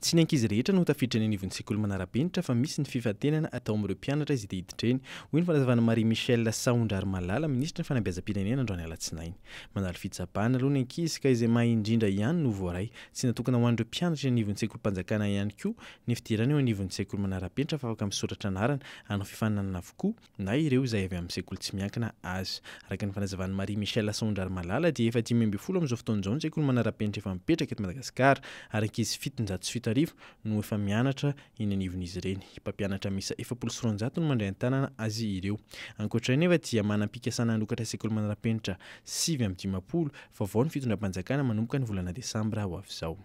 Tsy ny ankizy rehetra no tafiditra ny anivon'ny sekoly manara-penitra fa misy ny fifantenana atao amin'ireo mpianatra izy dia hiditra eny. Hoy ny fanazavana Marie Michel Saondrary Malala, ministra ny fanabeazam-pirenena androany alatsinainy. Mandalo fitsapahana aloha ny ankizy ka izay mahay indrindra ihany no voaray. Tsy natokana ho an'ireo mpianatra anivon'ny sekolim-panjakana ihany koa ny fidirana eo anivon'ny sekoly manara-penitra fa afaka misoratra anarana hanao fifaninanana avokoa na ireo izay avy amin'ny sekoly tsy miankina azy. Araka ny fanazavana Marie Michel Saondrary Malala dia efa 5 amin'izao fotoan'izao ny sekoly manara-penitra efa mipetraka eto Madagasikara ary ankizy 707 no efa mianatra eny anivon'izy ireny. Mpampianatra misa 790 no mandray an-tanana azy ireo. Ankoatr'izay nefa dia manam-pikasana hanokatra sekoly manara-penitra 5 vaovao ny fitondram-panjakana manomboka ny volana Desambra ho avy izao.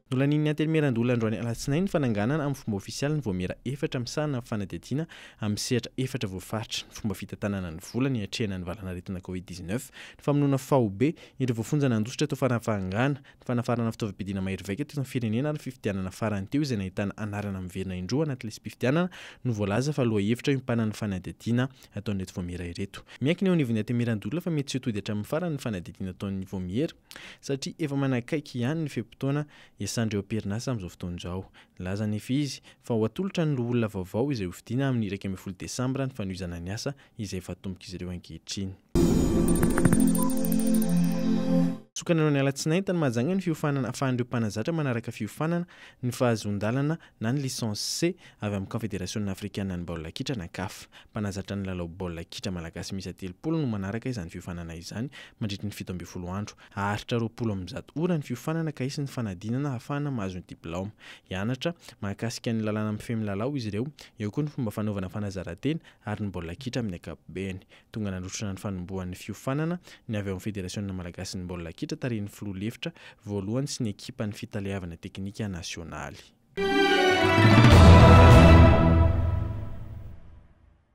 Nolanin'ny antemeran-dola androany alatsinainy fananganana amin'ny fomba ofisialy ny Vaomiara efatra misahana fanadihadiana amin'ny sehatra efatra voafaritra. Ny fomba fitantanana ny vola ny hatrehana ny valanaretina COVID-19, ny famonoana FAOB, ireo voafonjana andositra tao fanafangana, ny fanafarana fitaovam-piadiana mahery vaika teto amin'ny firenena ary fifidianana farany teo izay nahitana anarana miverina indroa anaty lesy mpifidianana no voalaza fa aloha hevitra impanana fanadihadiana ataon'ireto Vaomiara ireto. Miankina eo anivon'ny antemeran-dola fa mety tsy ho tody hatramin'ny farany ny fanadihadiana ataon'ny Vaomiara satria efa manakaiky ihany ny feim-potoana iasandreo am-perinasa amin'izao fotoan'izao. Laza nefa izy fa ho atolotra ny loholona vaovao izay hovidiana amin'ny 1 Desambra ny fanohizana ny asa izay efa tomboka izy ireo ankehitriny. Sokana ny alatsinainy tany Mahajanga ny fiofanana ahafahan'ireo mpanazatra manaraka fiofanana ny fahazon-dalana na ny licence C avy amin'ny Confédération africaine ny baolina kitra na CAF. Mpanazatra ny lalao baolina kitra malagasy misy 30 no manaraka izany fiofanana izany mandritra ny 17 andro. Aharitra 20 ora ny fiofanana ka isy ny fanadinana ahafahana mahazo ny diplaoma. Hianatra mahakasika ny lalàna mifehy milalao izy ireo, eo koa ny fomba fanaovana fanazarantena ary ny baolina kitra amin'ny ankapobeny. Tonga nandrotrana ny fanombohan'ny fiofanana ny avy amin'ny Fédération malagasy ny baolina kitra tarihin'ny filoha lefitra voalohany sy ny ekipa ny fitaleavana teknika nasionaly.